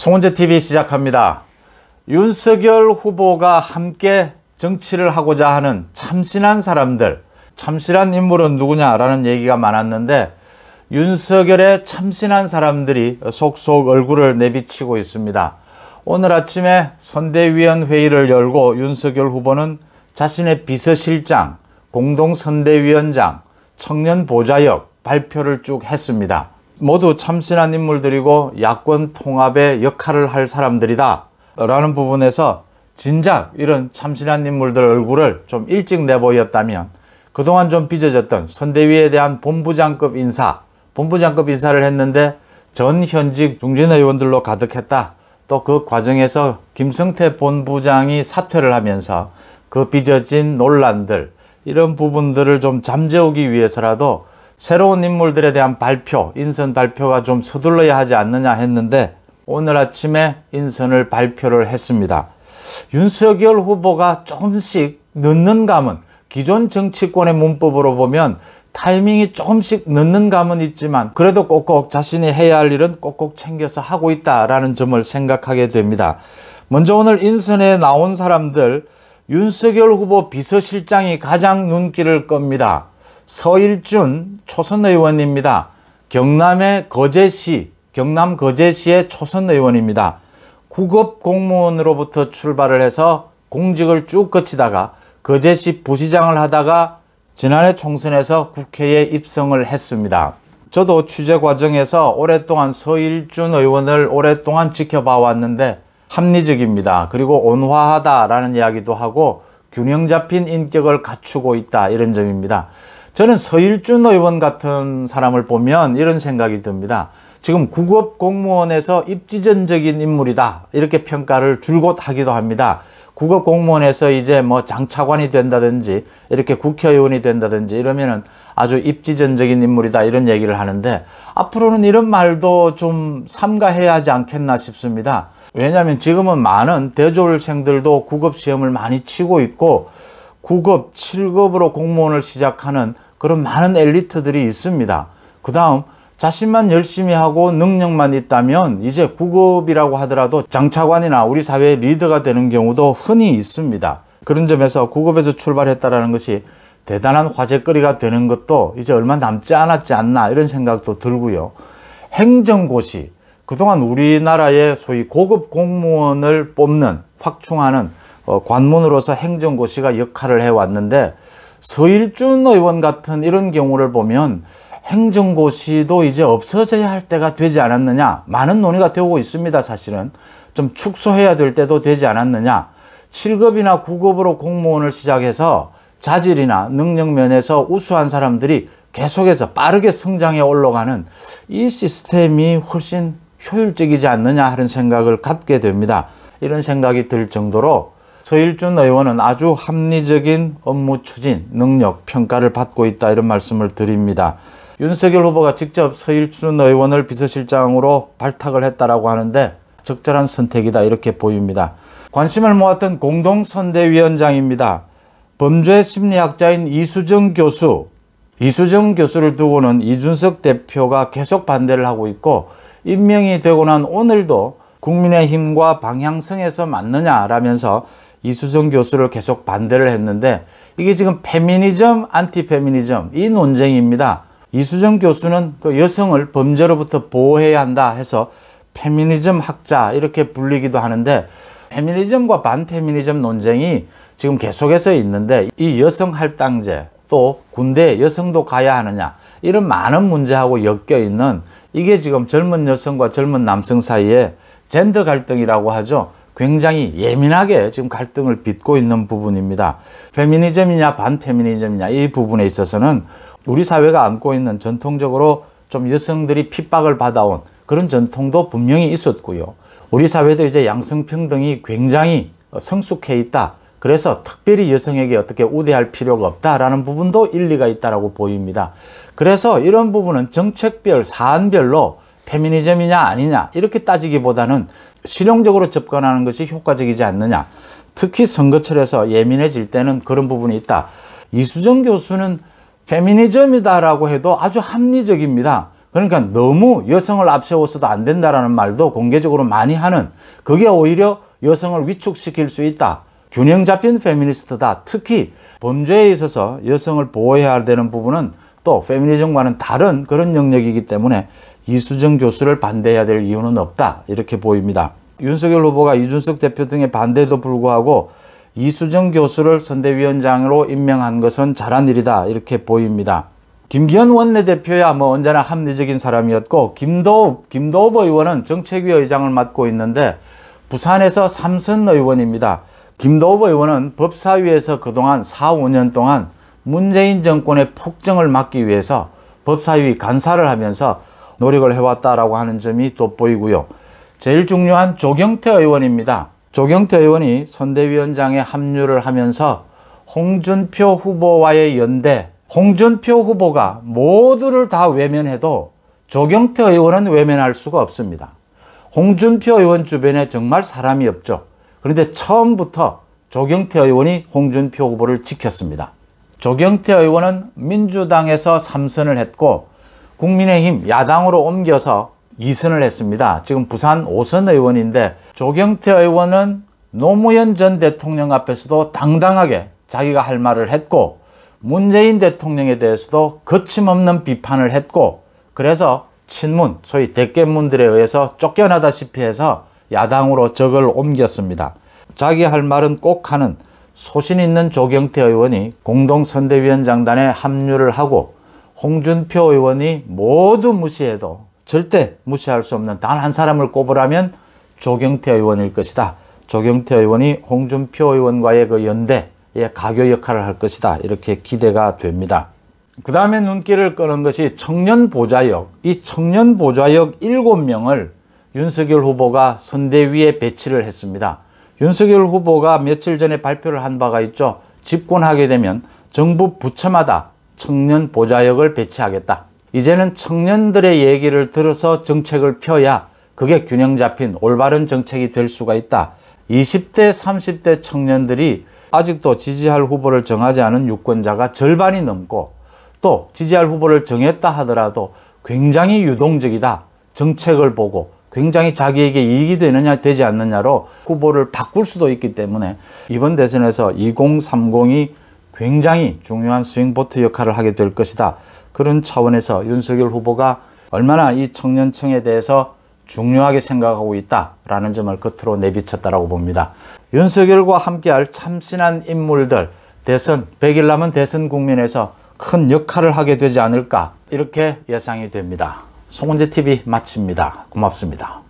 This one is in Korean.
송은재TV 시작합니다. 윤석열 후보가 함께 정치를 하고자 하는 참신한 사람들, 참신한 인물은 누구냐라는 얘기가 많았는데 윤석열의 참신한 사람들이 속속 얼굴을 내비치고 있습니다. 오늘 아침에 선대위원 회의를 열고 윤석열 후보는 자신의 비서실장, 공동선대위원장, 청년보좌역 발표를 쭉 했습니다. 모두 참신한 인물들이고 야권 통합의 역할을 할 사람들이다 라는 부분에서 진작 이런 참신한 인물들 얼굴을 좀 일찍 내보였다면 그동안 좀 빚어졌던 선대위에 대한 본부장급 인사를 했는데 전 현직 중진 의원들로 가득했다. 또 그 과정에서 김성태 본부장이 사퇴를 하면서 그 빚어진 논란들, 이런 부분들을 좀 잠재우기 위해서라도 새로운 인물들에 대한 발표, 인선 발표가 좀 서둘러야 하지 않느냐 했는데 오늘 아침에 인선을 발표를 했습니다. 윤석열 후보가 조금씩 늦는 감은, 기존 정치권의 문법으로 보면 타이밍이 조금씩 늦는 감은 있지만 그래도 꼭꼭 자신이 해야 할 일은 꼭꼭 챙겨서 하고 있다라는 점을 생각하게 됩니다. 먼저 오늘 인선에 나온 사람들, 윤석열 후보 비서실장이 가장 눈길을 끕니다. 서일준 초선 의원입니다. 경남 거제시의 초선 의원입니다. 구급 공무원으로부터 출발을 해서 공직을 쭉 거치다가 거제시 부시장을 하다가 지난해 총선에서 국회에 입성을 했습니다. 저도 취재 과정에서 오랫동안 서일준 의원을 오랫동안 지켜봐 왔는데 합리적입니다. 그리고 온화하다라는 이야기도 하고 균형 잡힌 인격을 갖추고 있다, 이런 점입니다. 저는 서일준 의원 같은 사람을 보면 이런 생각이 듭니다. 지금 구급 공무원에서 입지전적인 인물이다, 이렇게 평가를 줄곧 하기도 합니다. 구급 공무원에서 이제 뭐 장차관이 된다든지 이렇게 국회의원이 된다든지 이러면은 아주 입지전적인 인물이다, 이런 얘기를 하는데 앞으로는 이런 말도 좀 삼가해야 하지 않겠나 싶습니다. 왜냐하면 지금은 많은 대졸생들도 구급 시험을 많이 치고 있고 9급, 7급으로 공무원을 시작하는 그런 많은 엘리트들이 있습니다. 그 다음 자신만 열심히 하고 능력만 있다면 이제 9급이라고 하더라도 장차관이나 우리 사회의 리더가 되는 경우도 흔히 있습니다. 그런 점에서 9급에서 출발했다는 것이 대단한 화제거리가 되는 것도 이제 얼마 남지 않았지 않나, 이런 생각도 들고요. 행정고시, 그동안 우리나라의 소위 고급 공무원을 뽑는, 확충하는 관문으로서 행정고시가 역할을 해왔는데 서일준 의원 같은 이런 경우를 보면 행정고시도 이제 없어져야 할 때가 되지 않았느냐, 많은 논의가 되고 있습니다. 사실은 좀 축소해야 될 때도 되지 않았느냐. 7급이나 9급으로 공무원을 시작해서 자질이나 능력 면에서 우수한 사람들이 계속해서 빠르게 성장해 올라가는 이 시스템이 훨씬 효율적이지 않느냐 하는 생각을 갖게 됩니다. 이런 생각이 들 정도로 서일준 의원은 아주 합리적인 업무 추진, 능력, 평가를 받고 있다, 이런 말씀을 드립니다. 윤석열 후보가 직접 서일준 의원을 비서실장으로 발탁을 했다라고 하는데 적절한 선택이다, 이렇게 보입니다. 관심을 모았던 공동선대위원장입니다. 범죄 심리학자인 이수정 교수를 두고는 이준석 대표가 계속 반대를 하고 있고 임명이 되고 난 오늘도 국민의힘과 방향성에서 맞느냐라면서 이수정 교수를 계속 반대를 했는데 이게 지금 페미니즘, 안티페미니즘, 이 논쟁입니다. 이수정 교수는 그 여성을 범죄로부터 보호해야 한다 해서 페미니즘 학자, 이렇게 불리기도 하는데 페미니즘과 반페미니즘 논쟁이 지금 계속해서 있는데 이 여성 할당제, 또 군대에 여성도 가야 하느냐, 이런 많은 문제하고 엮여 있는, 이게 지금 젊은 여성과 젊은 남성 사이에 젠더 갈등이라고 하죠. 굉장히 예민하게 지금 갈등을 빚고 있는 부분입니다. 페미니즘이냐 반페미니즘이냐, 이 부분에 있어서는 우리 사회가 안고 있는 전통적으로 좀 여성들이 핍박을 받아온 그런 전통도 분명히 있었고요. 우리 사회도 이제 양성평등이 굉장히 성숙해 있다. 그래서 특별히 여성에게 어떻게 우대할 필요가 없다라는 부분도 일리가 있다고 보입니다. 그래서 이런 부분은 정책별, 사안별로 페미니즘이냐 아니냐 이렇게 따지기보다는 실용적으로 접근하는 것이 효과적이지 않느냐. 특히 선거철에서 예민해질 때는 그런 부분이 있다. 이수정 교수는 페미니즘이다라고 해도 아주 합리적입니다. 그러니까 너무 여성을 앞세워서도 안 된다라는 말도 공개적으로 많이 하는, 그게 오히려 여성을 위축시킬 수 있다. 균형 잡힌 페미니스트다. 특히 범죄에 있어서 여성을 보호해야 되는 부분은 또 페미니즘과는 다른 그런 영역이기 때문에 이수정 교수를 반대해야 될 이유는 없다, 이렇게 보입니다. 윤석열 후보가 이준석 대표 등의 반대에도 불구하고 이수정 교수를 선대위원장으로 임명한 것은 잘한 일이다, 이렇게 보입니다. 김기현 원내대표야 뭐 언제나 합리적인 사람이었고, 김도읍 의원은 정책위 의장을 맡고 있는데 부산에서 3선 의원입니다. 김도읍 의원은 법사위에서 그동안 4, 5년 동안 문재인 정권의 폭정을 막기 위해서 법사위 간사를 하면서 노력을 해왔다라고 하는 점이 돋보이고요. 제일 중요한 조경태 의원입니다. 조경태 의원이 선대위원장에 합류를 하면서 홍준표 후보와의 연대, 홍준표 후보가 모두를 다 외면해도 조경태 의원은 외면할 수가 없습니다. 홍준표 의원 주변에 정말 사람이 없죠. 그런데 처음부터 조경태 의원이 홍준표 후보를 지켰습니다. 조경태 의원은 민주당에서 3선을 했고 국민의힘 야당으로 옮겨서 2선을 했습니다. 지금 부산 5선 의원인데, 조경태 의원은 노무현 전 대통령 앞에서도 당당하게 자기가 할 말을 했고, 문재인 대통령에 대해서도 거침없는 비판을 했고, 그래서 친문, 소위 대깨문들에 의해서 쫓겨나다시피 해서 야당으로 적을 옮겼습니다. 자기 할 말은 꼭 하는 소신 있는 조경태 의원이 공동선대위원장단에 합류를 하고, 홍준표 의원이 모두 무시해도 절대 무시할 수 없는 단 한 사람을 꼽으라면 조경태 의원일 것이다. 조경태 의원이 홍준표 의원과의 그 연대의 가교 역할을 할 것이다. 이렇게 기대가 됩니다. 그 다음에 눈길을 끄는 것이 청년 보좌역. 이 청년 보좌역 7명을 윤석열 후보가 선대위에 배치를 했습니다. 윤석열 후보가 며칠 전에 발표를 한 바가 있죠. 집권하게 되면 정부 부처마다 청년 보좌역을 배치하겠다. 이제는 청년들의 얘기를 들어서 정책을 펴야 그게 균형 잡힌 올바른 정책이 될 수가 있다. 20대, 30대 청년들이 아직도 지지할 후보를 정하지 않은 유권자가 절반이 넘고, 또 지지할 후보를 정했다 하더라도 굉장히 유동적이다. 정책을 보고 굉장히 자기에게 이익이 되느냐 되지 않느냐로 후보를 바꿀 수도 있기 때문에 이번 대선에서 2030이 굉장히 중요한 스윙보트 역할을 하게 될 것이다. 그런 차원에서 윤석열 후보가 얼마나 이 청년층에 대해서 중요하게 생각하고 있다라는 점을 겉으로 내비쳤다라고 봅니다. 윤석열과 함께할 참신한 인물들, 대선 100일 남은 대선 국면에서 큰 역할을 하게 되지 않을까, 이렇게 예상이 됩니다. 송은재TV 마칩니다. 고맙습니다.